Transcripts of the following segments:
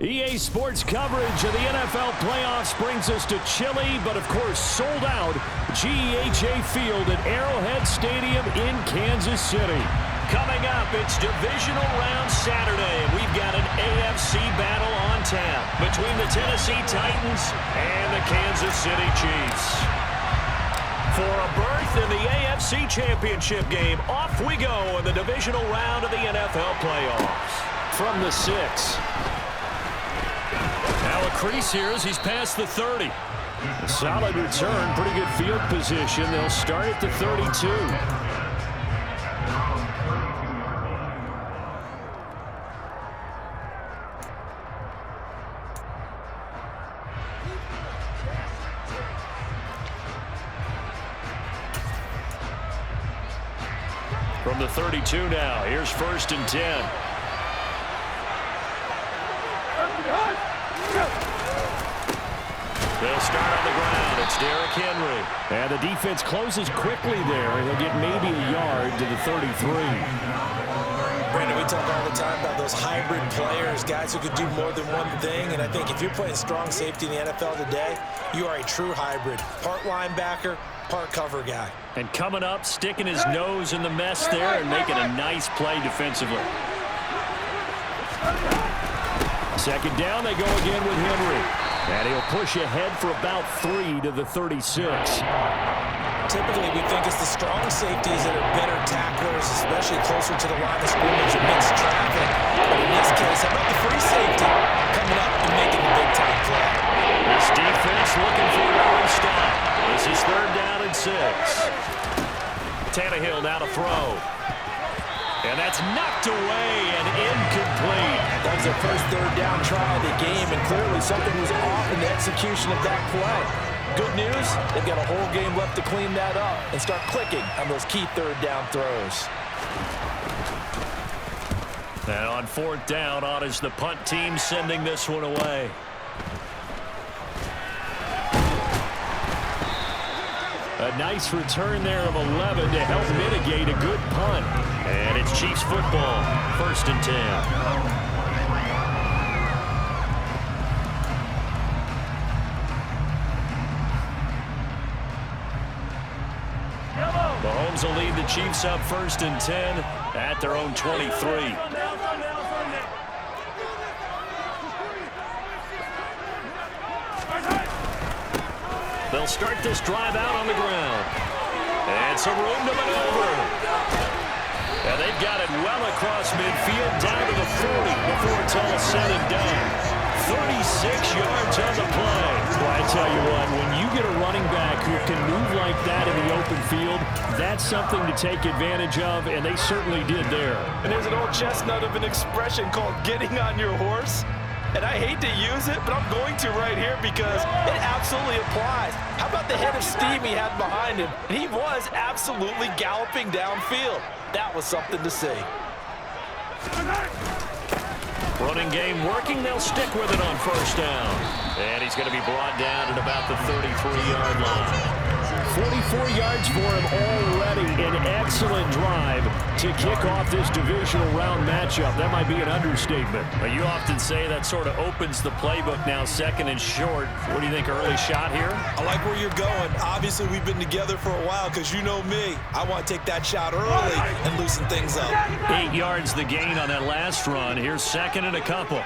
EA Sports coverage of the NFL playoffs brings us to chilly, but of course sold out GEHA Field at Arrowhead Stadium in Kansas City. Coming up, it's Divisional Round Saturday. We've got an AFC battle on tap between the Tennessee Titans and the Kansas City Chiefs. For a berth in the AFC Championship game, off we go in the Divisional Round of the NFL playoffs. From the 6. Now a crease here as he's past the 30. A solid return, pretty good field position. They'll start at the 32. From the 32 now, here's 1st and 10. They'll start on the ground. It's Derrick Henry. And the defense closes quickly there, and he'll get maybe a yard to the 33. Brandon, we talk all the time about those hybrid players, guys who could do more than one thing, and I think if you're playing strong safety in the NFL today, you are a true hybrid. Part linebacker, part cover guy. And coming up, sticking his nose in the mess there and making a nice play defensively. Second down, they go again with Henry. And he'll push ahead for about 3 to the 36. Typically, we think it's the strong safeties that are better tacklers, especially closer to the line of scrimmage amidst traffic. But in this case, how about the free safety coming up and making the big-time play? This defense looking for an early stop. This is 3rd down and 6. Tannehill now to throw. And that's knocked away and incomplete. That was their first 3rd down try of the game, and clearly something was off in the execution of that play. Good news, they've got a whole game left to clean that up and start clicking on those key 3rd down throws. And on 4th down, on is the punt team sending this one away. A nice return there of 11 to help mitigate a good punt. And it's Chiefs football, 1st and 10. Mahomes will lead the Chiefs up 1st and 10 at their own 23. They'll start this drive out on the ground. And some room to maneuver. And they've got it well across midfield down to the 40 before it's all said and done. 36 yards on the play. Well, I tell you what, when you get a running back who can move like that in the open field, that's something to take advantage of, and they certainly did there. And there's an old chestnut of an expression called getting on your horse. And I hate to use it, but I'm going to right here because it absolutely applies. How about the head of steam he had behind him? And he was absolutely galloping downfield. That was something to see. Running game working. They'll stick with it on 1st down. And he's going to be brought down at about the 33-yard line. 44 yards for him already. An excellent drive to kick off this divisional round matchup. That might be an understatement. But you often say that sort of opens the playbook now, 2nd and short. What do you think, early shot here? I like where you're going. Obviously, we've been together for a while because you know me. I want to take that shot early and loosen things up. 8 yards the gain on that last run. Here's 2nd and a couple.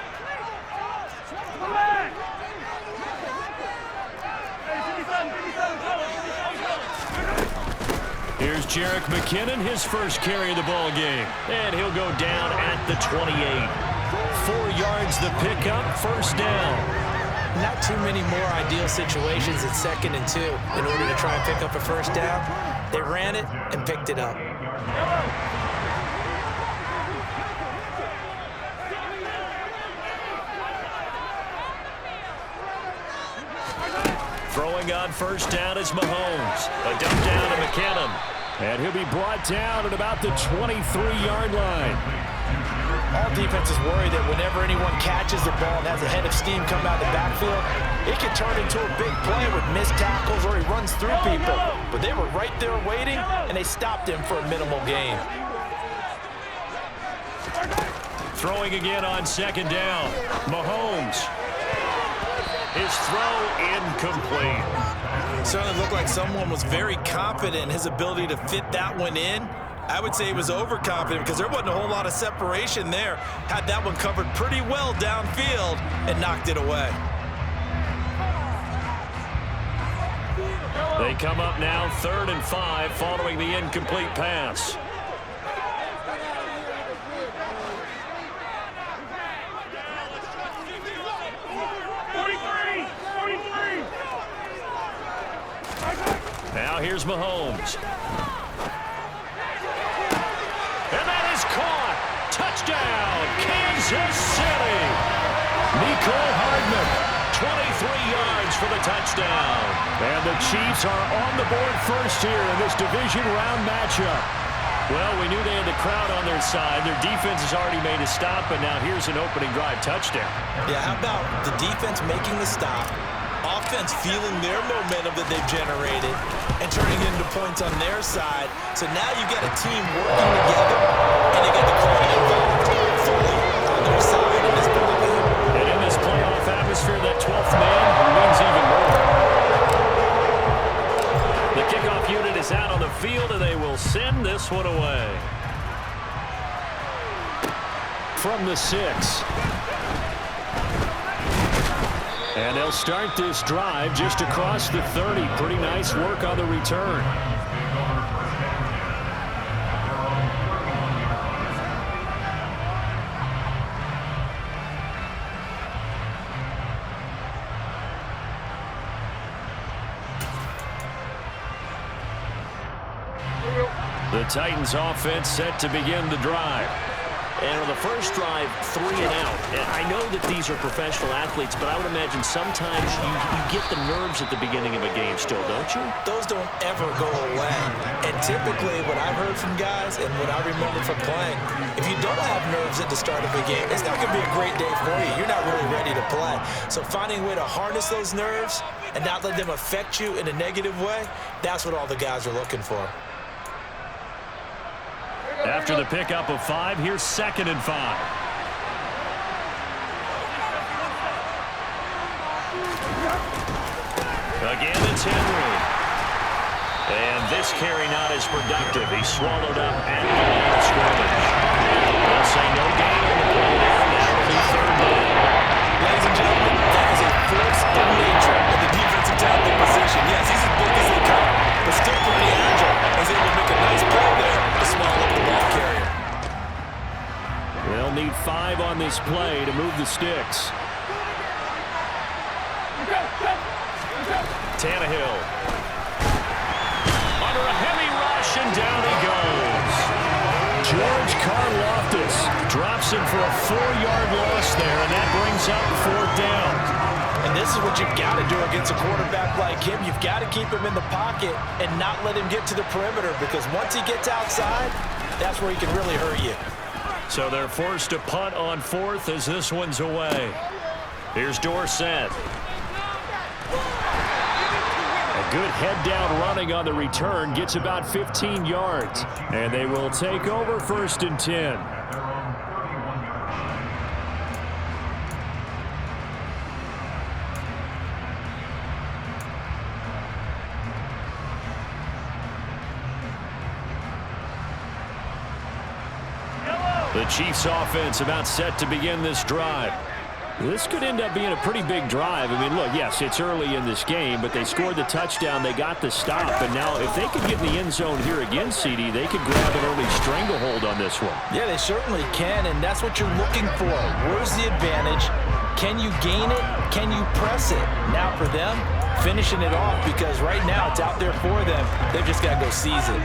Here's Jerick McKinnon, his first carry of the ball game. And he'll go down at the 28. 4 yards the pickup, 1st down. Not too many more ideal situations at 2nd and 2 in order to try and pick up a 1st down. They ran it and picked it up. Throwing on 1st down is Mahomes. A dump down to McKinnon. And he'll be brought down at about the 23-yard line. All defenses worry that whenever anyone catches the ball and has a head of steam come out of the backfield, it can turn into a big play with missed tackles or he runs through people. But they were right there waiting, and they stopped him for a minimal gain. Throwing again on second down. Mahomes. His throw incomplete. Certainly looked like someone was very confident in his ability to fit that one in. I would say he was overconfident because there wasn't a whole lot of separation there. Had that one covered pretty well downfield and knocked it away. They come up now 3rd and 5 following the incomplete pass. Now here's Mahomes. And that is caught. Touchdown, Kansas City. Nicole Hardman, 23 yards for the touchdown. And the Chiefs are on the board first here in this division round matchup. Well, we knew they had the crowd on their side. Their defense has already made a stop, but now here's an opening drive touchdown. Yeah, how about the defense making the stop, offense feeling their momentum that they've generated, and turning it into points on their side. So now you've got a team working together, and they got the crowd involved fully on their side in this ballgame. And in this playoff atmosphere, that 12th man means even more. The kickoff unit is out on the field, and they will send this one away. From the 6. And they'll start this drive just across the 30. Pretty nice work on the return. The Titans offense set to begin the drive. And on the first drive, 3 and out. And I know that these are professional athletes, but I would imagine sometimes you get the nerves at the beginning of a game still, don't you? Those don't ever go away. And typically what I've heard from guys and what I remember from playing, if you don't have nerves at the start of a game, it's not going to be a great day for you. You're not really ready to play. So finding a way to harness those nerves and not let them affect you in a negative way, that's what all the guys are looking for. After the pickup of 5, here's 2nd and 5. Again, it's Henry. And this carry not as productive. He's swallowed up at the line of scrimmage. They'll say no gain on the play there. Now through 3rd down. Ladies and gentlemen, that is a force of nature in the defensive tackle position. Yes, he's as big as they come, but still pretty agile. He's able to make a nice play there to swallow up the ball carrier. They'll need 5 on this play to move the sticks. Tannehill. Under a heavy rush, and down he goes. George Karlaftis drops him for a 4-yard loss there, and that brings up 4th down. And this is what you've got to do against a quarterback like him. You've got to keep him in the pocket and not let him get to the perimeter, because once he gets outside, that's where he can really hurt you. So they're forced to punt on 4th as this one's away. Here's Dorsett. A good head-down running on the return gets about 15 yards. And they will take over 1st and 10. The Chiefs offense about set to begin this drive. This could end up being a pretty big drive. I mean, look, yes, it's early in this game, but they scored the touchdown, they got the stop, and now if they could get in the end zone here again, CD, they could grab an early stranglehold on this one. Yeah, they certainly can, and that's what you're looking for. Where's the advantage? Can you gain it? Can you press it? Now for them, finishing it off, because right now it's out there for them. They've just got to go seize it.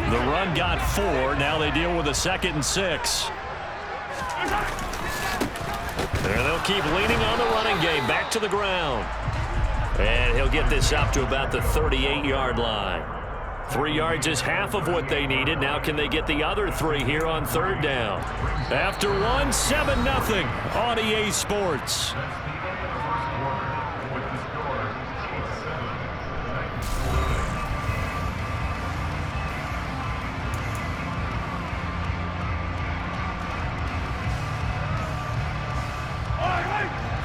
The run got 4. Now they deal with a 2nd and 6. And they'll keep leaning on the running game. Back to the ground. And he'll get this up to about the 38-yard line. 3 yards is half of what they needed. Now can they get the other 3 here on 3rd down? After 1, 7-0 on EA Sports.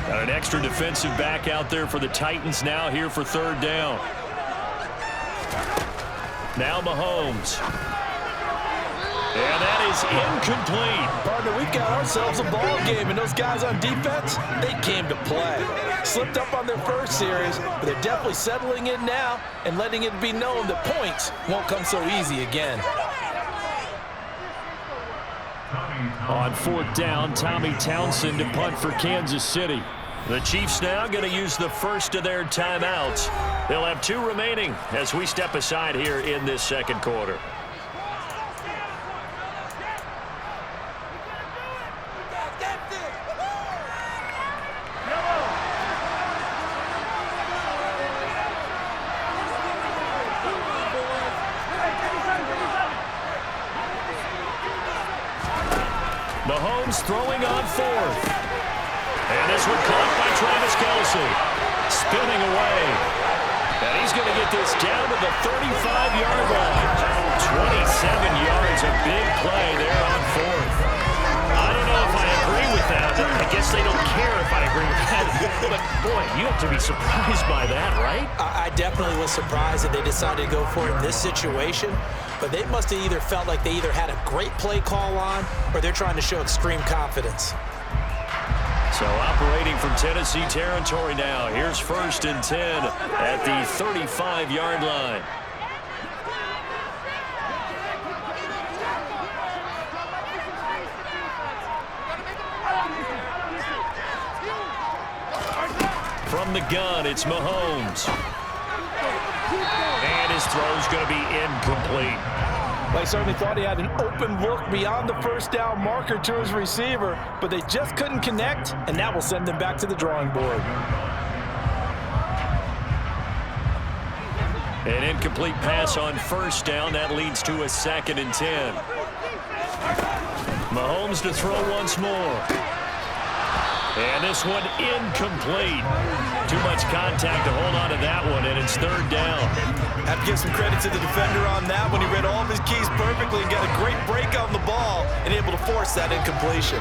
Got an extra defensive back out there for the Titans now here for third down. Now Mahomes. And that is incomplete. Partner, we've got ourselves a ball game, and those guys on defense, they came to play. Slipped up on their first series, but they're definitely settling in now and letting it be known that points won't come so easy again. On fourth down, Tommy Townsend to punt for Kansas City. The Chiefs now going to use the first of their timeouts. They'll have 2 remaining as we step aside here in this second quarter. Mahomes throwing on fourth. And this one caught by Travis Kelce. Spinning away. And he's going to get this down to the 35-yard line. 27 yards, a big play there on fourth. I don't know if I agree with that. I guess they don't care if I agree with that. But, boy, you have to be surprised by that, right? I definitely was surprised that they decided to go for it in this situation. But they must have either felt like they either had a great play call on or they're trying to show extreme confidence. So operating from Tennessee territory now. Here's 1st and 10 at the 35-yard line. From the gun, it's Mahomes. And his throw's going to be incomplete. They certainly thought he had an open look beyond the first down marker to his receiver, but they just couldn't connect, and that will send them back to the drawing board. An incomplete pass on first down. That leads to a 2nd and 10. Mahomes to throw once more. And this one incomplete. Too much contact to hold on to that one, and it's 3rd down. Have to give some credit to the defender on that when he read all of his keys perfectly and got a great break on the ball and able to force that incompletion.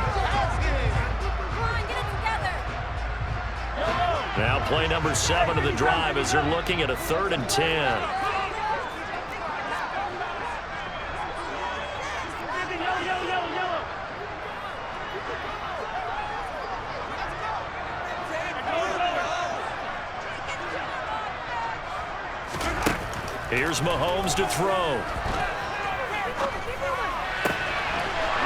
Now play number 7 of the drive as they're looking at a 3rd and 10. Here's Mahomes to throw.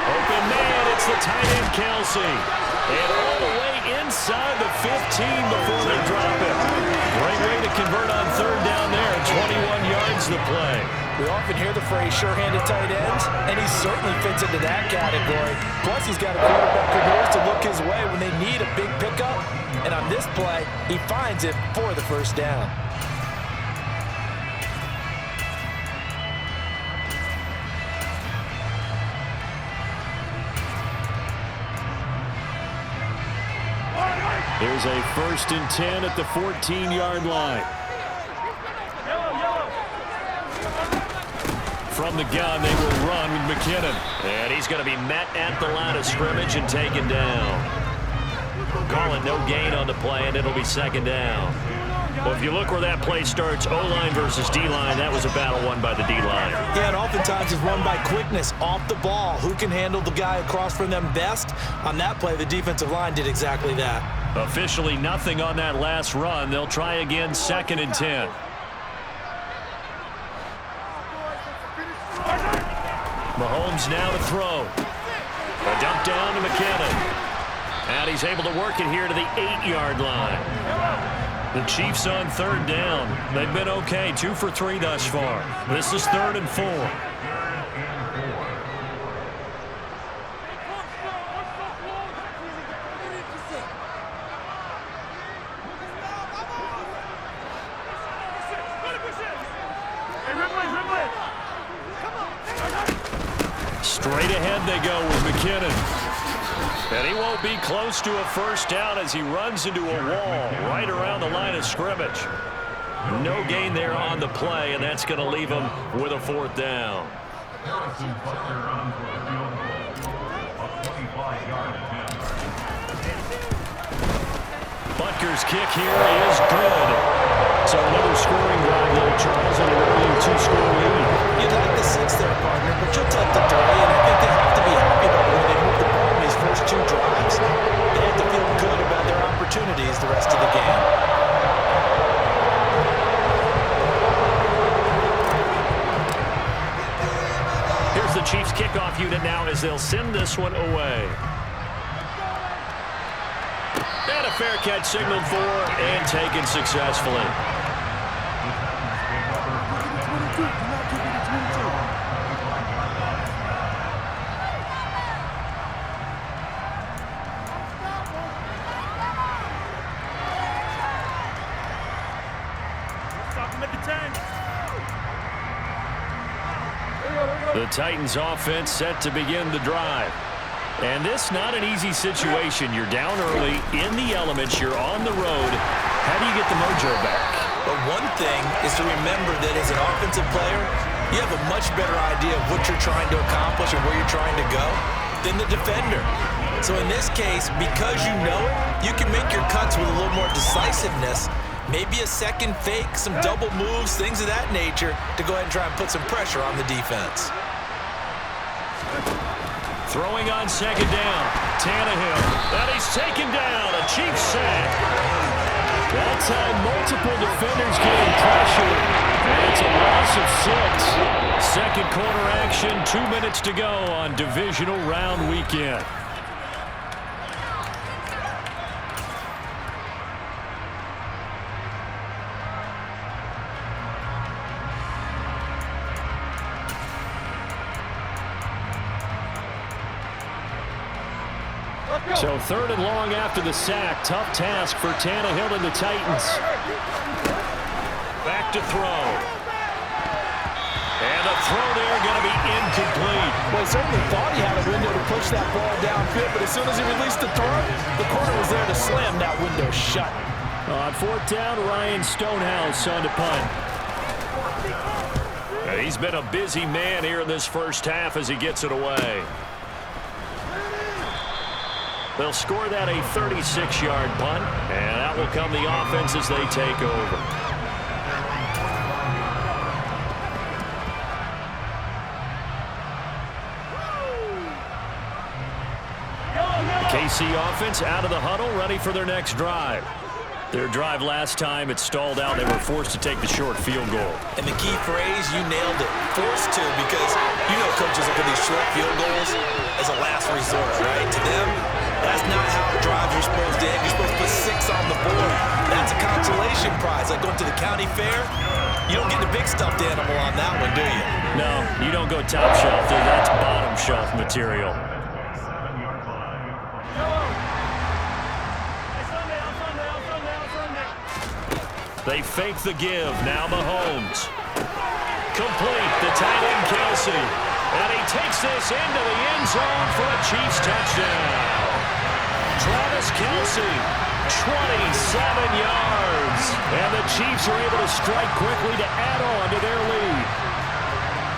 Open man, it's the tight end Kelce. And all the way inside the 15 before they drop it. Great way to convert on 3rd down there. 21 yards to play. We often hear the phrase sure-handed tight ends, and he certainly fits into that category. Plus, he's got a quarterback who knows to look his way when they need a big pickup. And on this play, he finds it for the 1st down. There's a 1st and 10 at the 14-yard line. From the gun, they will run with McKinnon. And he's going to be met at the line of scrimmage and taken down. Calling no gain on the play, and it'll be 2nd down. Well, if you look where that play starts, O-line versus D-line, that was a battle won by the D-line. Yeah, and oftentimes it's won by quickness off the ball. Who can handle the guy across from them best? On that play, the defensive line did exactly that. Officially nothing on that last run. They'll try again, 2nd and 10. Mahomes now to throw. A dump down to McKinnon. And he's able to work it here to the 8-yard line. The Chiefs on 3rd down. They've been okay, 2 for 3 thus far. This is 3rd and 4. Straight ahead they go with McKinnon. And he won't be close to a 1st down as he runs into a wall right around the line of scrimmage. No gain there on the play, and that's going to leave him with a 4th down. Kicker's kick here is good. So another scoring drive there, Charles, and an early 2-score lead. You'd like the 6 there, partner, but you'll take the 3, and I think they have to be happy about the way they moved the ball in these first 2 drives. They have to feel good about their opportunities the rest of the game. Here's the Chiefs kickoff unit now as they'll send this one away. And a fair catch signaled for and taken successfully. The Titans offense set to begin the drive. And this not an easy situation. You're down early, in the elements, you're on the road. How do you get the mojo back? But one thing is to remember that as an offensive player, you have a much better idea of what you're trying to accomplish and where you're trying to go than the defender. So in this case, because you know it, you can make your cuts with a little more decisiveness, maybe a second fake, some double moves, things of that nature, to go ahead and try and put some pressure on the defense. Throwing on second down, Tannehill. And he's taken down, a Chiefs sack. That time, multiple defenders getting pressure, and it's a loss of 6. Second quarter action, 2 minutes to go on Divisional Round Weekend. So 3rd and long after the sack. Tough task for Tannehill and the Titans. Back to throw. And a throw there going to be incomplete. Well, he certainly thought he had a window to push that ball downfield, but as soon as he released the throw, the corner was there to slam that window shut. On 4th down, Ryan Stonehouse on to punt. He's been a busy man here in this first half as he gets it away. They'll score that a 36-yard punt, and that will come the offense as they take over. The KC offense out of the huddle, ready for their next drive. Their drive last time, it stalled out. They were forced to take the short field goal. And the key phrase, you nailed it, forced to, because you know coaches look at these short field goals as a last resort, right? To them, that's not how a drive you're supposed to end. You're supposed to put 6 on the board. That's a consolation prize, like going to the county fair. You don't get the big stuffed animal on that one, do you? No, you don't go top shelf, dude. That's bottom shelf material. They fake the give. Now Mahomes. Complete. The tight end, Kelsey. And he takes this into the end zone for a Chiefs touchdown. Travis Kelsey, 27 yards. And the Chiefs are able to strike quickly to add on to their lead.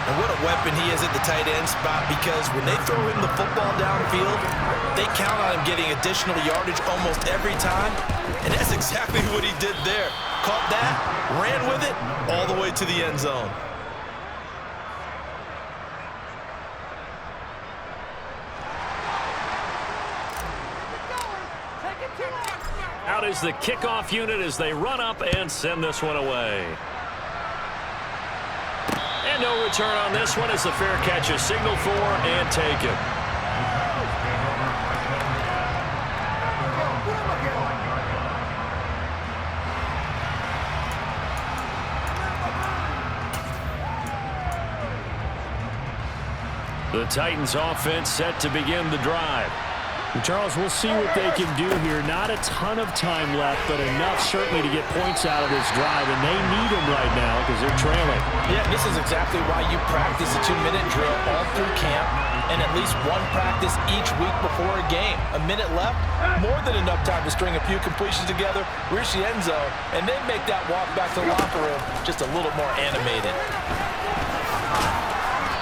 And what a weapon he is at the tight end spot, because when they throw him the football downfield, they count on him getting additional yardage almost every time. And that's exactly what he did there. Caught that, ran with it, all the way to the end zone. Out is the kickoff unit as they run up and send this one away. And no return on this one as the fair catch is signaled for and taken. The Titans offense set to begin the drive. Charles, we'll see what they can do here. Not a ton of time left, but enough certainly to get points out of this drive, and they need them right now because they're trailing. Yeah, this is exactly why you practice a 2-minute drill all through camp and at least one practice each week before a game. A minute left, more than enough time to string a few completions together, reach the end zone, and then make that walk back to the locker room just a little more animated.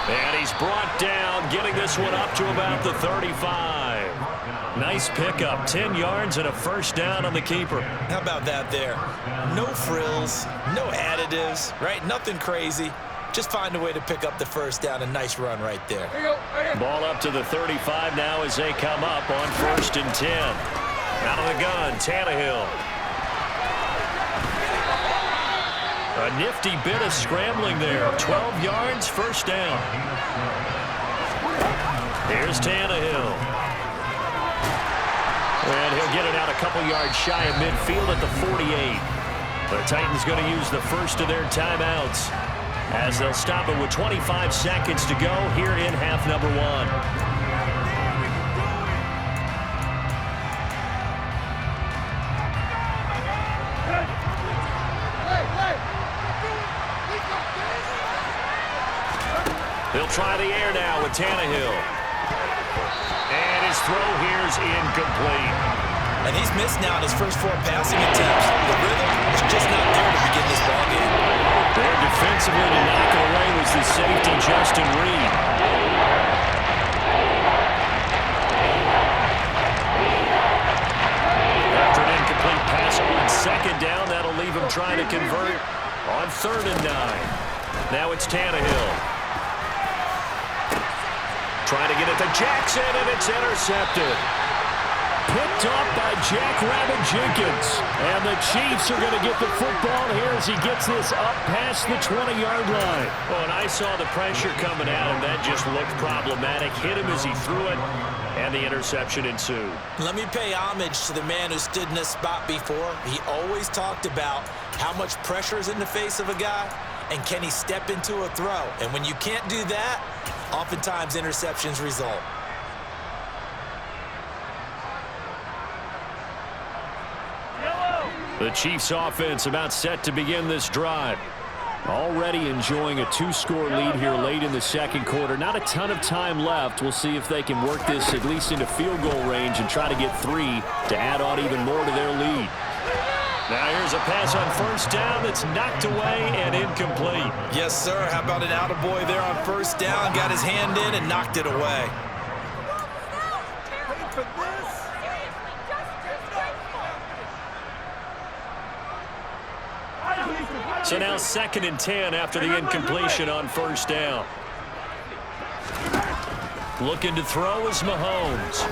And he's brought down, getting this one up to about the 35. Nice pickup, 10 yards and a first down on the keeper. How about that there? No frills, no additives, right? Nothing crazy. Just find a way to pick up the first down. A nice run right there. Ball up to the 35 now as they come up on 1st and 10. Out of the gun, Tannehill. A nifty bit of scrambling there. 12 yards, first down. Here's Tannehill. And he'll get it out a couple yards shy of midfield at the 48. The Titans going to use the first of their timeouts as they'll stop it with 25 seconds to go here in half number 1. He'll try the air now with Tannehill. And his throw here is incomplete. And he's missed now in his first 4 passing attempts. The rhythm is just not there to begin this ballgame. There defensively to knock it away was the safety, Justin Reed. After an incomplete pass on 2nd down, that'll leave him trying to convert on 3rd and 9. Now it's Tannehill. Trying to get it to Jackson, and it's intercepted. Picked up by Jack Rabbit Jenkins. And the Chiefs are going to get the football here as he gets this up past the 20-yard line. Well, and I saw the pressure coming at him. That just looked problematic. Hit him as he threw it, and the interception ensued. Let me pay homage to the man who stood in this spot before. He always talked about how much pressure is in the face of a guy, and can he step into a throw. And when you can't do that, oftentimes interceptions result. The Chiefs offense about set to begin this drive. Already enjoying a 2-score lead here late in the 2nd quarter. Not a ton of time left. We'll see if they can work this at least into field goal range and try to get 3 to add on even more to their lead. Now here's a pass on 1st down that's knocked away and incomplete. Yes, sir. How about an attaboy there on 1st down? Got his hand in and knocked it away. So now 2nd and 10 after the incompletion on 1st down. Looking to throw is Mahomes.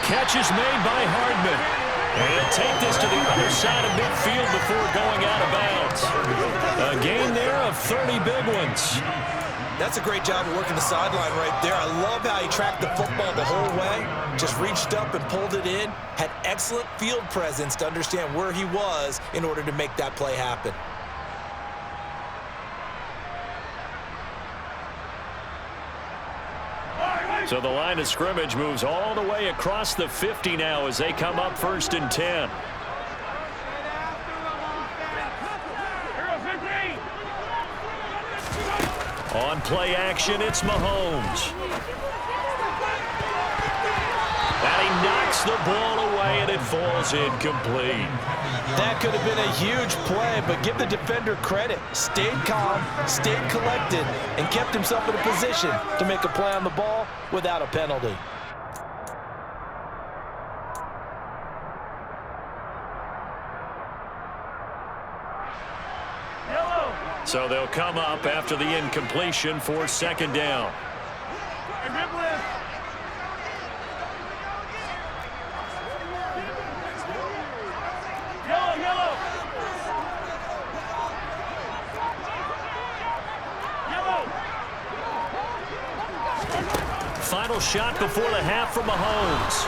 Catch is made by Hardman. And he'll take this to the other side of midfield before going out of bounds. A gain there of 30 big ones. That's a great job of working the sideline right there. I love how he tracked the football the whole way. Just reached up and pulled it in. Had excellent field presence to understand where he was in order to make that play happen. So the line of scrimmage moves all the way across the 50 now as they come up 1st and 10. On play action, it's Mahomes. And he knocks the ball away, and it falls incomplete. That could have been a huge play, but give the defender credit. Stayed calm, stayed collected, and kept himself in a position to make a play on the ball without a penalty. So they'll come up after the incompletion for 2nd down. Final shot before the half from Mahomes.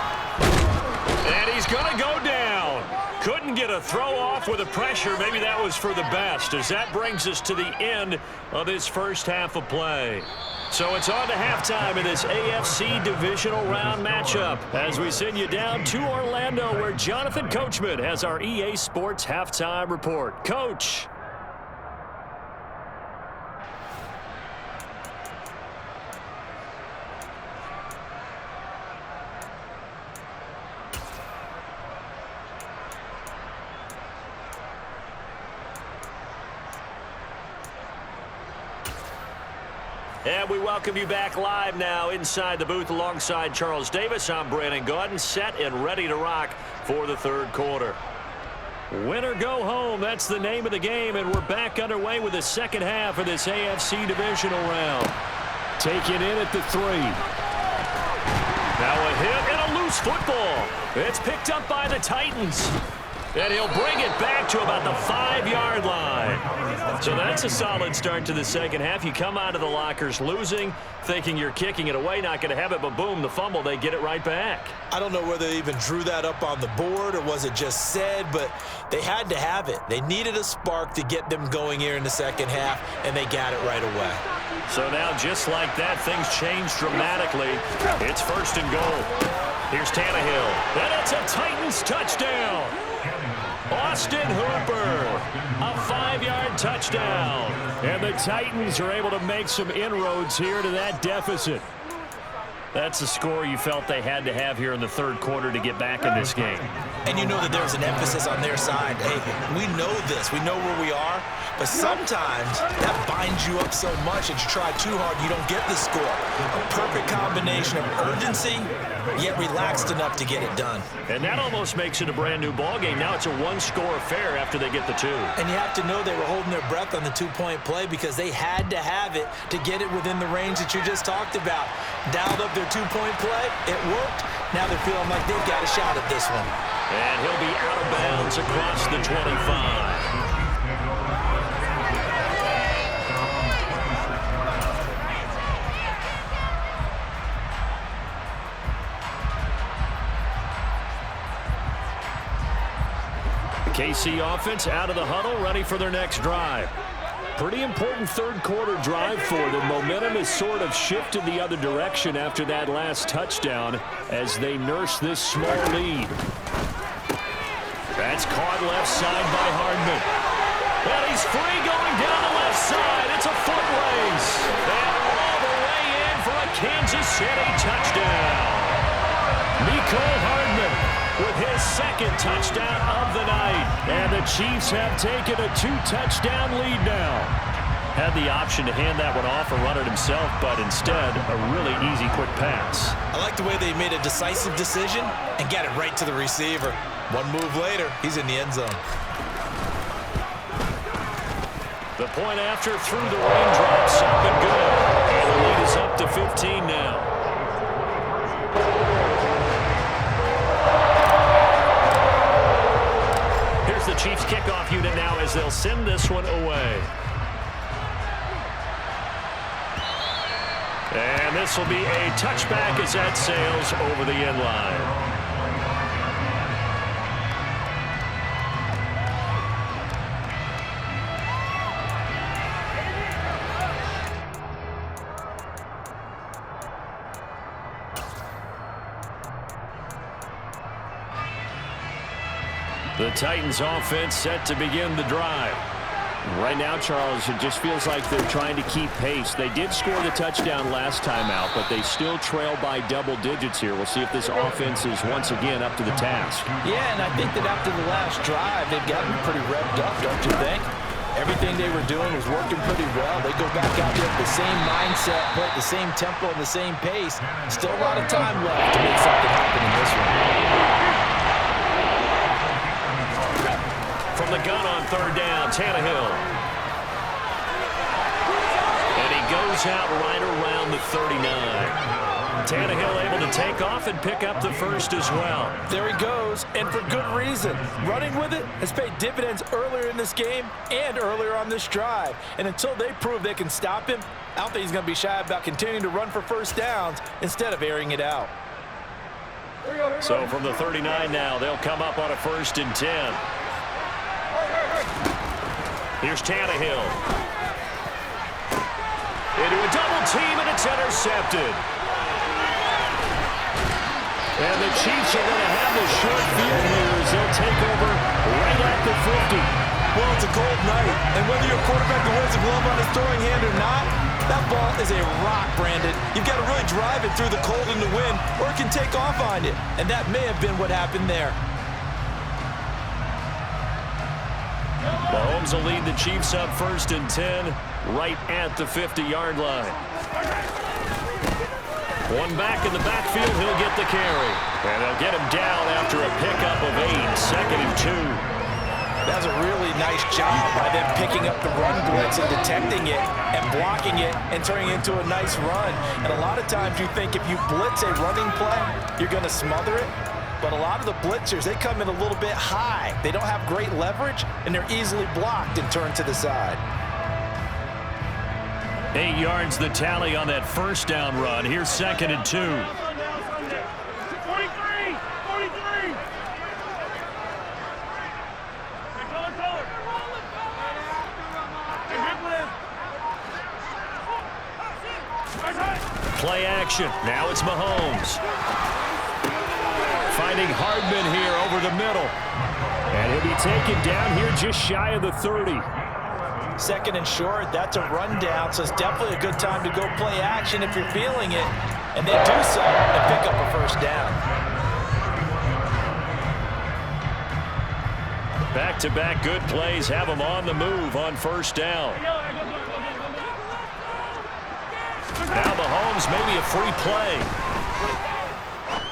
And he's going to go down. Couldn't get a throw off with the pressure. Maybe that was for the best, as that brings us to the end of this first half of play. So it's on to halftime in this AFC Divisional Round matchup as we send you down to Orlando, where Jonathan Coachman has our EA Sports Halftime Report. Coach. And we welcome you back live now inside the booth alongside Charles Davis. I'm Brandon Gaudin, set and ready to rock for the third quarter. Win or go home, that's the name of the game, and we're back underway with the second half of this AFC Divisional round. Take it in at the 3. Now a hit and a loose football. It's picked up by the Titans. And he'll bring it back to about the 5-yard line. So that's a solid start to the second half. You come out of the lockers losing, thinking you're kicking it away, not going to have it, but boom, the fumble, they get it right back. I don't know whether they even drew that up on the board or was it just said, but they had to have it. They needed a spark to get them going here in the second half, and they got it right away. So now, just like that, things change dramatically. It's first and goal. Here's Tannehill. And it's a Titans touchdown. Austin Hooper, a 5-yard touchdown. And the Titans are able to make some inroads here to that deficit. That's the score you felt they had to have here in the third quarter to get back in this game. And you know that there's an emphasis on their side. Hey, we know this. We know where we are. But sometimes that binds you up so much that you try too hard, you don't get the score. A perfect combination of urgency, yet relaxed enough to get it done. And that almost makes it a brand-new ball game. Now it's a one-score affair after they get the 2. And you have to know they were holding their breath on the 2-point play because they had to have it to get it within the range that you just talked about. Dialed up their 2-point play. It worked. Now they're feeling like they've got a shot at this one. And he'll be out of bounds across the 25. KC offense out of the huddle, ready for their next drive. Pretty important third quarter drive for them. Momentum has sort of shifted the other direction after that last touchdown as they nurse this small lead. That's caught left side by Hardman. And he's free going down the left side. It's a foot race. And all the way in for a Kansas City touchdown. Mecole Hardman with his second touchdown of the night. And the Chiefs have taken a 2-touchdown lead now. Had the option to hand that one off or run it himself, but instead, a really easy, quick pass. I like the way they made a decisive decision and got it right to the receiver. One move later, he's in the end zone. The point after through the raindrops, up and good. And the lead is up to 15 now. The Chiefs kickoff unit now as they'll send this one away. And this will be a touchback as that sails over the end line. The Titans offense set to begin the drive. Right now, Charles, it just feels like they're trying to keep pace. They did score the touchdown last time out, but they still trail by double digits here. We'll see if this offense is once again up to the task. Yeah, and I think that after the last drive, they've gotten pretty revved up, don't you think? Everything they were doing was working pretty well. They go back out there with the same mindset, play at the same tempo and the same pace. Still a lot of time left to make something happen in this one. From the gun on third down, Tannehill. And he goes out right around the 39. Tannehill able to take off and pick up the first as well. There he goes, and for good reason. Running with it has paid dividends earlier in this game and earlier on this drive. And until they prove they can stop him, I don't think he's going to be shy about continuing to run for first downs instead of airing it out. So from the 39 now, they'll come up on a 1st and 10. Here's Tannehill. Into a double team, and it's intercepted. And the Chiefs are going to have the short field here as they'll take over right at the 50. Well, it's a cold night, and whether you're a quarterback that wears a glove on his throwing hand or not, that ball is a rock, Brandon. You've got to really drive it through the cold and the wind, or it can take off on you. And that may have been what happened there. Mahomes will lead the Chiefs up 1st and 10 right at the 50-yard line. One back in the backfield, he'll get the carry. And they'll get him down after a pickup of 8, 2nd and 2. That's a really nice job by them picking up the run blitz and detecting it and blocking it and turning it into a nice run. And a lot of times you think if you blitz a running play, you're going to smother it. But a lot of the blitzers, they come in a little bit high. They don't have great leverage, and they're easily blocked and turned to the side. 8 yards the tally on that first down run. Here's 2nd and 2. 43! Play action. Now it's Mahomes. Finding Hardman here over the middle. And he'll be taken down here just shy of the 30. 2nd and short, that's a rundown, so it's definitely a good time to go play action if you're feeling it. And they do so and pick up a first down. Back-to-back good plays have them on the move on first down. Now Mahomes, maybe a free play.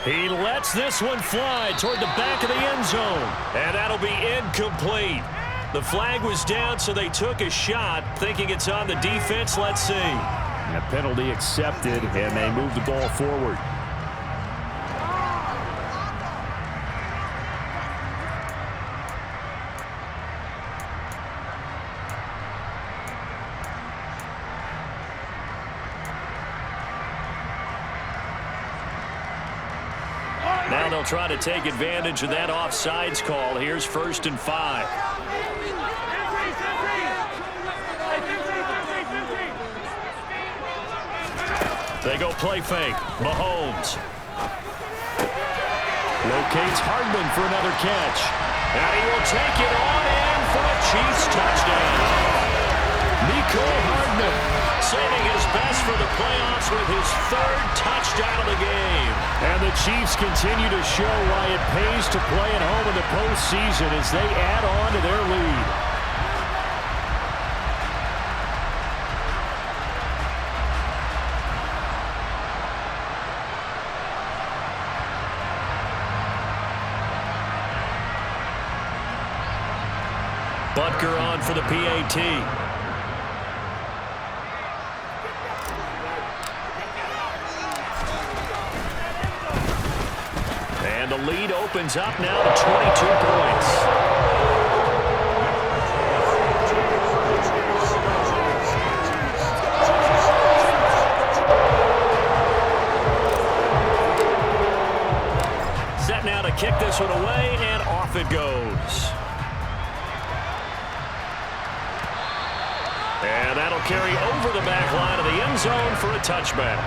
He lets this one fly toward the back of the end zone. And that'll be incomplete. The flag was down, so they took a shot, thinking it's on the defense. Let's see. And a penalty accepted, and they move the ball forward. Now they'll try to take advantage of that offsides call. Here's 1st and 5. They go play fake. Mahomes Locates Hardman for another catch. and he will take it on in for a Chiefs touchdown. Mecole Hardman saving his best for the playoffs with his 3rd touchdown of the game. And the Chiefs continue to show why it pays to play at home in the postseason as they add on to their lead. Butker on for the PAT. And the lead opens up now to 22 points. Set now to kick this one away, and off it goes. And that'll carry over the back line of the end zone for a touchback.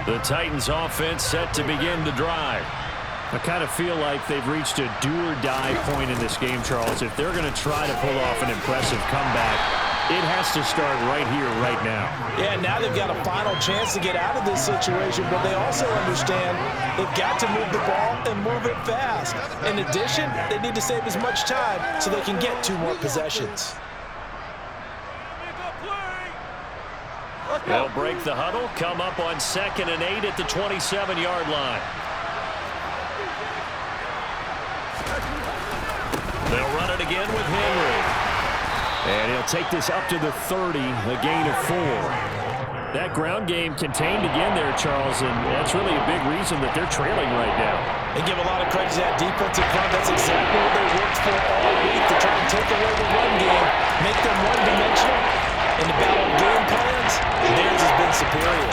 The Titans offense set to begin the drive. I kind of feel like they've reached a do-or-die point in this game, Charles. If they're going to try to pull off an impressive comeback, it has to start right here, right now. Yeah, now they've got a final chance to get out of this situation, but they also understand they've got to move the ball and move it fast. In addition, they need to save as much time so they can get 2 more possessions. They'll break the huddle, come up on 2nd and 8 at the 27-yard line. They'll run it again with Henry. And he'll take this up to the 30, a gain of 4. That ground game contained again there, Charles, and that's really a big reason that they're trailing right now. They give a lot of credit to that defensive front. That's exactly what they worked for all week, to try and take away the run game, make them one-dimensional. In the battle of game plans, theirs has been superior.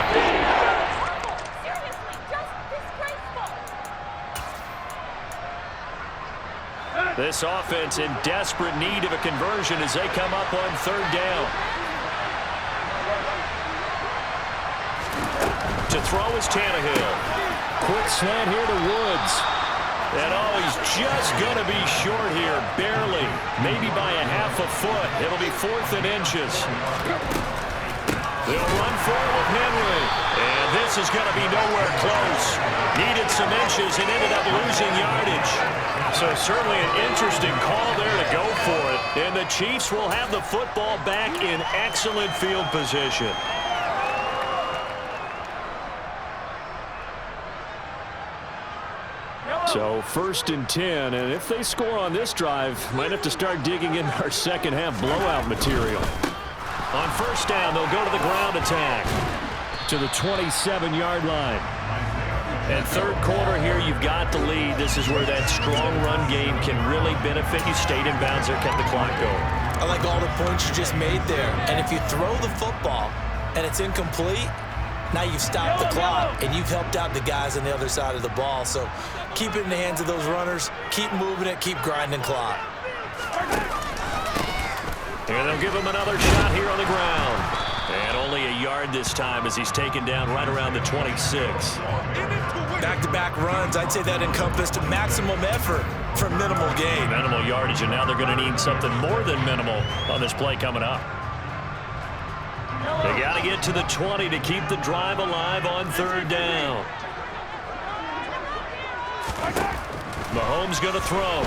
This offense in desperate need of a conversion as they come up on 3rd down. To throw is Tannehill. Quick slant here to Woods. And oh, he's just going to be short here, barely. Maybe by a half a foot. It'll be 4th and inches. They'll run forward with Henry. And this is going to be nowhere close. Needed some inches and ended up losing yardage. So certainly an interesting call there to go for it. And the Chiefs will have the football back in excellent field position. So 1st and 10, and if they score on this drive, might have to start digging in our second half blowout material. On 1st down, they'll go to the ground attack. To the 27-yard line. And 3rd quarter here, you've got the lead. This is where that strong run game can really benefit you. Stayed in bounds there, kept the clock going. I like all the points you just made there. And if you throw the football and it's incomplete, now you've stopped the clock and you've helped out the guys on the other side of the ball. So keep it in the hands of those runners. Keep moving it. Keep grinding clock. And they'll give him another shot here on the ground. And only a yard this time as he's taken down right around the 26. Back-to-back runs. I'd say that encompassed maximum effort for minimal gain. Minimal yardage, and now they're going to need something more than minimal on this play coming up. They got to get to the 20 to keep the drive alive on 3rd down. Mahomes going to throw.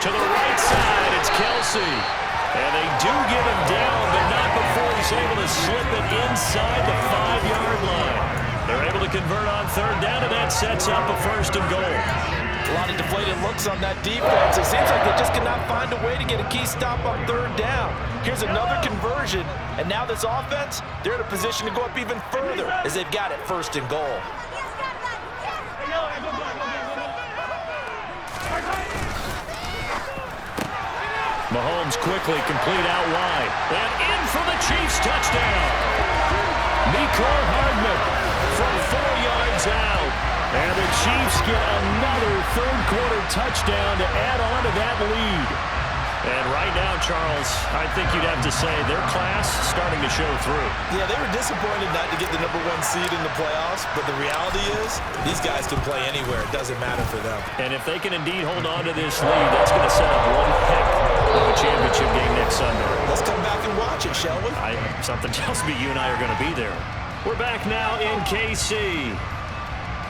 To the right side, it's Kelsey. And they do get him down, but not before he's able to slip it inside the 5-yard line. They're able to convert on 3rd down, and that sets up a 1st and goal. A lot of deflated looks on that defense. It seems like they just cannot find a way to get a key stop on 3rd down. Here's another conversion, and now this offense, they're in a position to go up even further as they've got it 1st and goal. Mahomes quickly complete out wide. And in for the Chiefs touchdown. Mecole Hardman from 4 yards out. And the Chiefs get another 3rd quarter touchdown to add on to that lead. And right now, Charles, I think you'd have to say their class starting to show through. Yeah, they were disappointed not to get the #1 seed in the playoffs, but the reality is these guys can play anywhere. It doesn't matter for them. And if they can indeed hold on to this lead, that's going to set up one heck of a championship game next Sunday. Let's come back and watch it, shall we? Something tells me you and I are going to be there. We're back now in KC,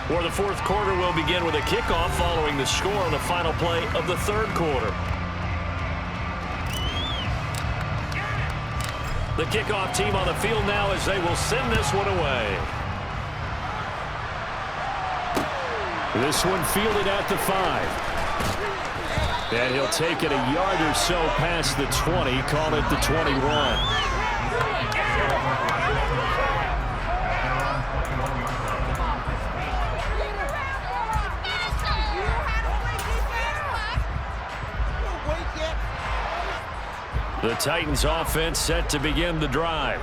where the 4th quarter will begin with a kickoff following the score on the final play of the 3rd quarter. The kickoff team on the field now as they will send this one away. This one fielded at the 5. And he'll take it a yard or so past the 20, call it the 21. The Titans offense set to begin the drive.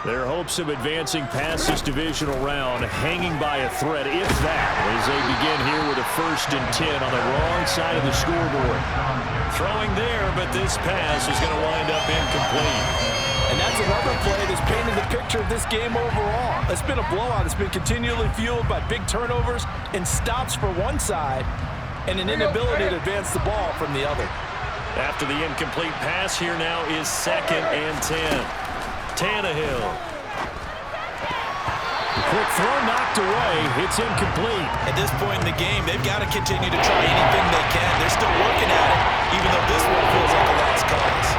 Their hopes of advancing past this divisional round hanging by a thread, if that, as they begin here with a 1st and 10 on the wrong side of the scoreboard. Throwing there, but this pass is going to wind up incomplete. And that's another play that's painted the picture of this game overall. It's been a blowout. It's been continually fueled by big turnovers and stops for one side and an inability to advance the ball from the other. After the incomplete pass, here now is 2nd and 10. Tannehill. Quick throw knocked away. It's incomplete. At this point in the game, they've got to continue to try anything they can. They're still working at it, even though this one feels like a lost cause.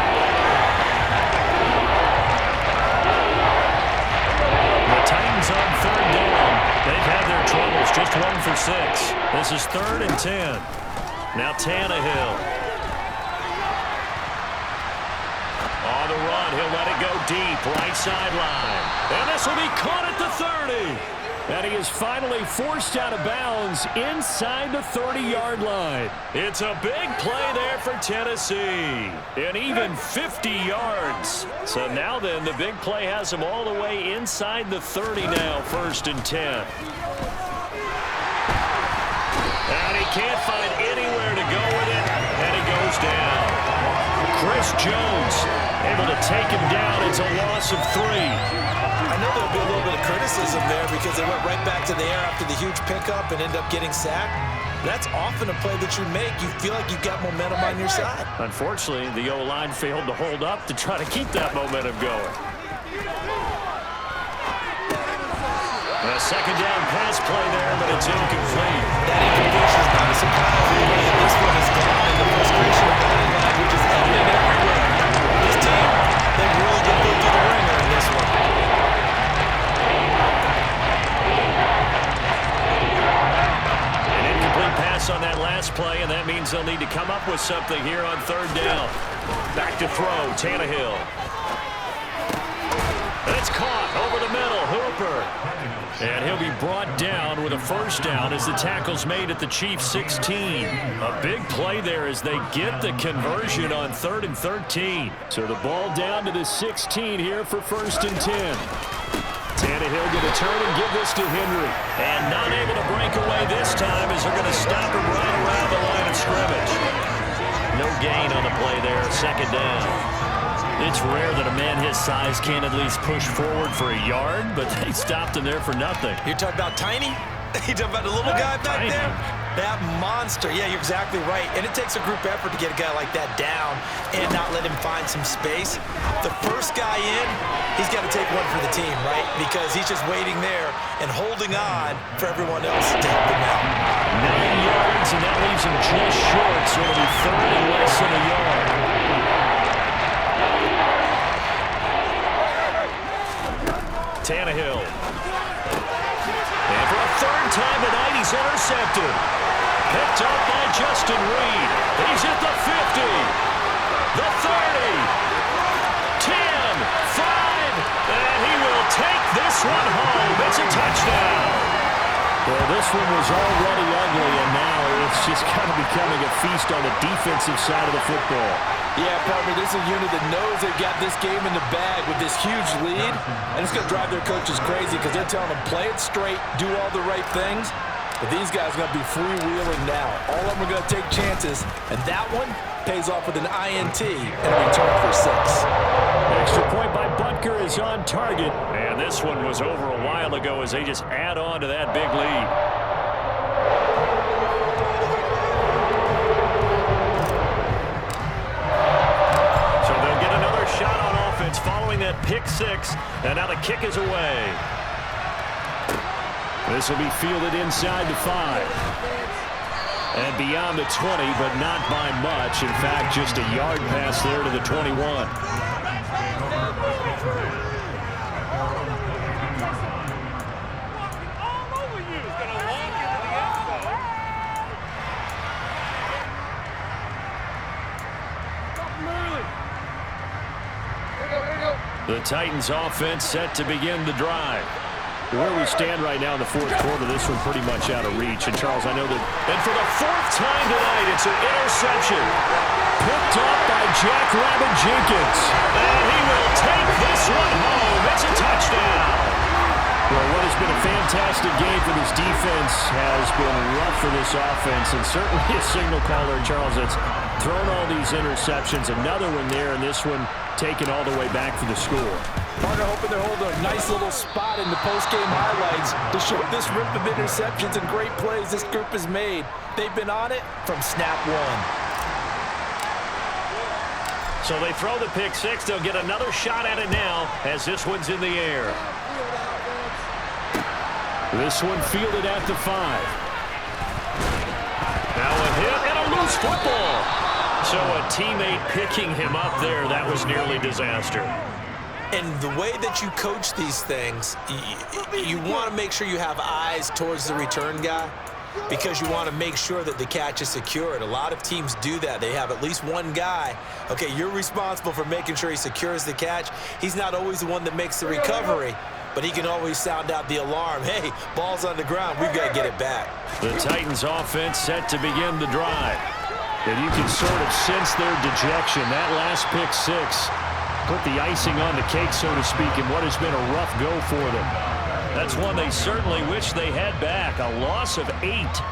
The Titans on 3rd down. They've had their troubles, just 1 for 6. This is 3rd and 10. Now Tannehill. On the run, he'll let it go deep, right sideline. And this will be caught at the 30. And he is finally forced out of bounds inside the 30-yard line. It's a big play there for Tennessee. And even 50 yards. So now then, the big play has him all the way inside the 30 now, 1st and 10. And he can't find anywhere to go with it, and he goes down. Chris Jones able to take him down. It's a loss of 3. I know there'll be a little bit of criticism there because they went right back to the air after the huge pickup and ended up getting sacked. That's often a play that you make. You feel like you've got momentum on your side. Unfortunately, the O-line failed to hold up to try to keep that momentum going. second down pass play there, but it's incomplete. That incompletion is not a surprise. This one is gone, and the frustration of body language is evident everywhere. This team, they've really been put through the ringer in this one. An incomplete pass on that last play, and that means they'll need to come up with something here on third down. Back to throw, Tannehill. It's caught over the middle, Hooper. And he'll be brought down with a first down as the tackle's made at the Chiefs' 16. A big play there as they get the conversion on 3rd and 13. So the ball down to the 16 here for 1st and 10. Tannehill going to turn and give this to Henry. And not able to break away this time as they're going to stop him right around the line of scrimmage. No gain on the play there, second down. It's rare that a man his size can't at least push forward for a yard, but they stopped him there for nothing. You're talking about Tiny? You're talking about the little guy back Tiny. there? That monster. Yeah, you're exactly right. And it takes a group effort to get a guy like that down and not let him find some space. The first guy in, he's got to take one for the team, right? Because he's just waiting there and holding on for everyone else to help him out. 9 yards, and that leaves him just short, so it'll be 3rd and less than a yard. Tannehill. And for a 3rd time tonight, he's intercepted. Picked up by Justin Reed. He's at the 50, the 30, 10, 5, and he will take this one home. It's a touchdown. Well, this one was already ugly, and now it's just kind of becoming a feast on the defensive side of the football. Yeah, partner, this is a unit that knows they've got this game in the bag with this huge lead, and it's going to drive their coaches crazy because they're telling them play it straight, do all the right things, but these guys are going to be freewheeling now. All of them are going to take chances, and that one pays off with an INT and a return for 6. Extra point by Butker is on target. And this one was over a while ago as they just add on to that big lead. So they'll get another shot on offense following that pick 6, and now the kick is away. This will be fielded inside the 5. And beyond the 20, but not by much. In fact, just a yard pass there to the 21. The Titans offense set to begin the drive. Where we stand right now in the 4th quarter, this one pretty much out of reach. And, Charles, I know that... And for the 4th time tonight, it's an interception. Picked up by Jack Rabbit Jenkins. And he will take this one home. It's a touchdown. Well, what has been a fantastic game for this defense has been rough for this offense, and certainly a signal caller, Charles, that's thrown all these interceptions. Another one there, and this one taken all the way back for the score. Partner hoping they're holding a nice little spot in the post-game highlights to show this rip of interceptions and great plays this group has made. They've been on it from snap 1. So they throw the pick 6. They'll get another shot at it now as this one's in the air. This one fielded at the 5. Now a hit and a loose football. So a teammate picking him up there, that was nearly disaster. And the way that you coach these things, you want to make sure you have eyes towards the return guy because you want to make sure that the catch is secured. A lot of teams do that. They have at least one guy. Okay, you're responsible for making sure he secures the catch. He's not always the one that makes the recovery, but he can always sound out the alarm. Hey, ball's on the ground. We've got to get it back. The Titans offense set to begin the drive. And you can sort of sense their dejection. That last pick 6 put the icing on the cake, so to speak, in what has been a rough go for them. That's one they certainly wish they had back. A loss of 8.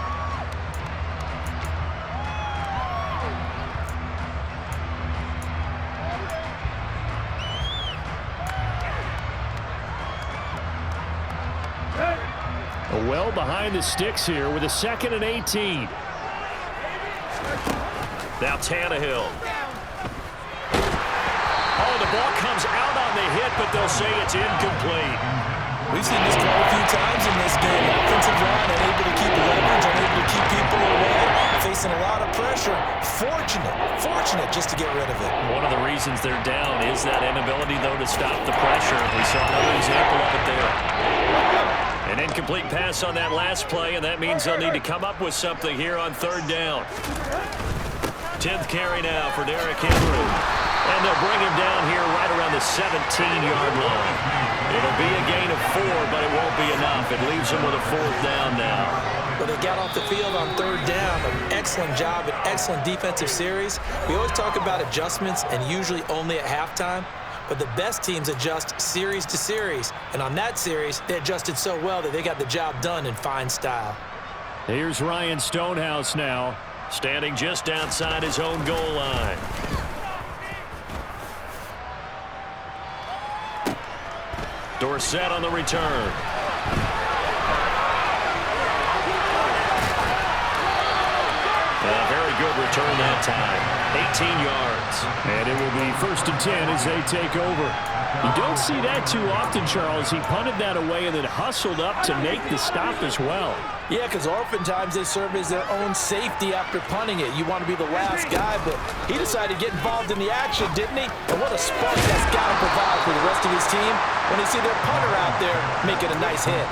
Well behind the sticks here with a 2nd and 18. Now Tannehill. Oh, the ball comes out on the hit, but they'll say it's incomplete. We've seen this quite a few times in this game. Offensive line unable to keep leverage, unable to keep people away, facing a lot of pressure. Fortunate just to get rid of it. One of the reasons they're down is that inability, though, to stop the pressure. We saw another example of it there. An incomplete pass on that last play, and that means they'll need to come up with something here on third down. 10th carry now for Derrick Henry. And they'll bring him down here right around the 17-yard line. It'll be a gain of 4, but it won't be enough. It leaves them with a 4th down now. Well, they got off the field on third down. An excellent job, an excellent defensive series. We always talk about adjustments and usually only at halftime. But the best teams adjust series to series. And on that series, they adjusted so well that they got the job done in fine style. Here's Ryan Stonehouse now, standing just outside his own goal line. Dorsett on the return. A very good return that time. 18 yards. And it will be 1st and 10 as they take over. You don't see that too often, Charles. He punted that away and then hustled up to make the stop as well. Yeah, because oftentimes they serve as their own safety after punting it. You want to be the last guy, but he decided to get involved in the action, didn't he? And what a spark that's got to provide for the rest of his team when they see their punter out there making a nice hit.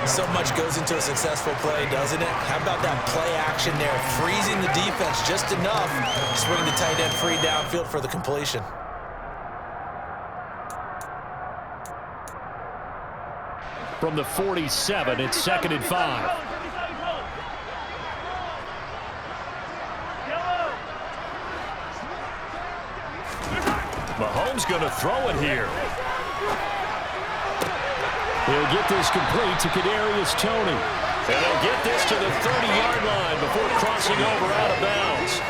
So much goes into a successful play, doesn't it? How about that play action there, freezing the defense just enough to swing the tight end free downfield for the completion. From the 47, it's 2nd and 5. Mahomes going to throw it here. He'll get this complete to Kadarius Toney. And they'll get this to the 30-yard line before crossing over out of bounds.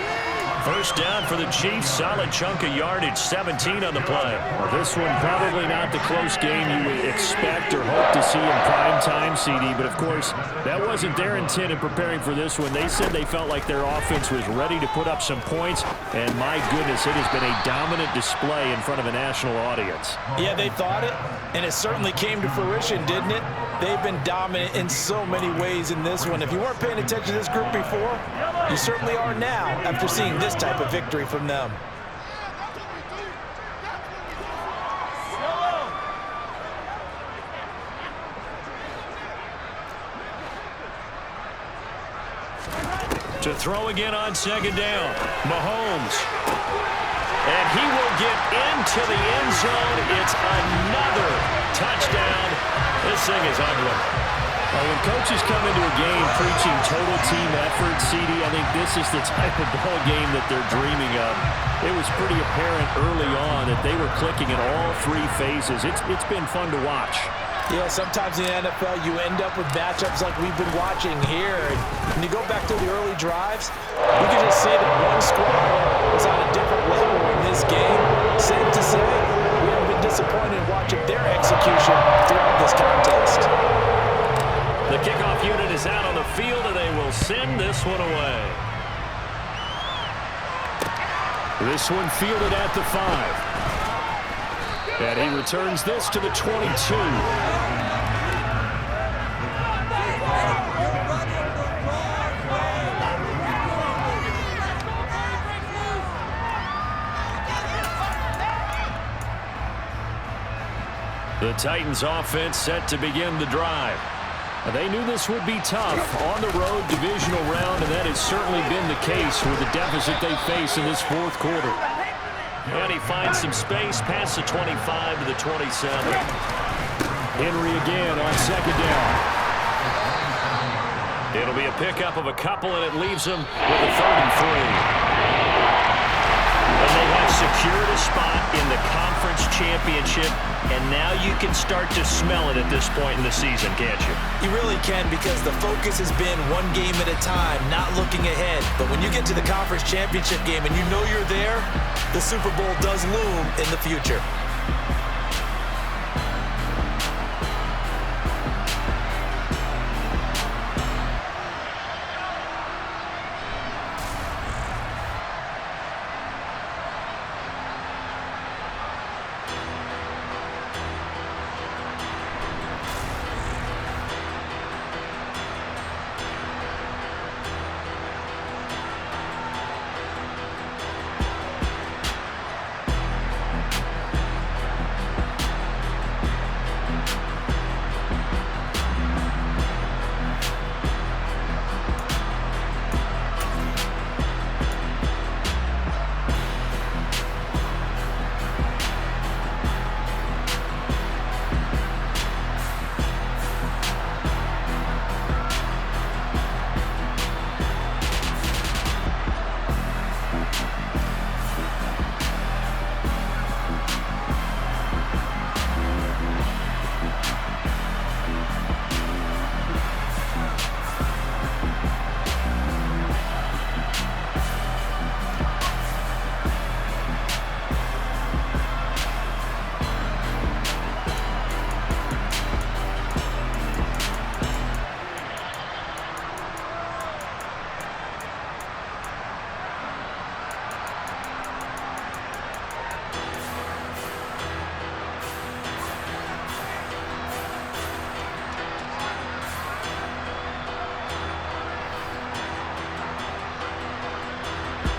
First down for the Chiefs. Solid chunk of yardage, 17 on the play. Well, this one probably not the close game you would expect or hope to see in prime time, CD. But, of course, that wasn't their intent in preparing for this one. They said they felt like their offense was ready to put up some points. And, my goodness, it has been a dominant display in front of a national audience. Yeah, they thought it, and it certainly came to fruition, didn't it? They've been dominant in so many ways in this one. If you weren't paying attention to this group before, you certainly are now after seeing this type of victory from them. To throw again on 2nd down. Mahomes. And he will get into the end zone. It's another touchdown. This thing is ugly. Well, when coaches come into a game preaching total team effort, CD, I think this is the type of ball game that they're dreaming of. It was pretty apparent early on that they were clicking in all 3 phases. It's been fun to watch. Yeah, sometimes in the NFL you end up with matchups like we've been watching here. And when you go back to the early drives, you can just say that one squad was on a different level in this game. Safe to say, we haven't been disappointed in watching their execution throughout this contest. The kickoff unit is out on the field, and they will send this one away. This one fielded at the 5. And he returns this to the 22. The Titans offense set to begin the drive. They knew this would be tough on the road divisional round, and that has certainly been the case with the deficit they face in this 4th quarter. And he finds some space past the 25 to the 27. Henry again on 2nd down. It'll be a pickup of a couple, and it leaves him with a 3rd and 3. And they have secured a spot in the conference championship, and now you can start to smell it at this point in the season, can't you? You really can, because the focus has been one game at a time, not looking ahead. But when you get to the conference championship game and you know you're there, the Super Bowl does loom in the future.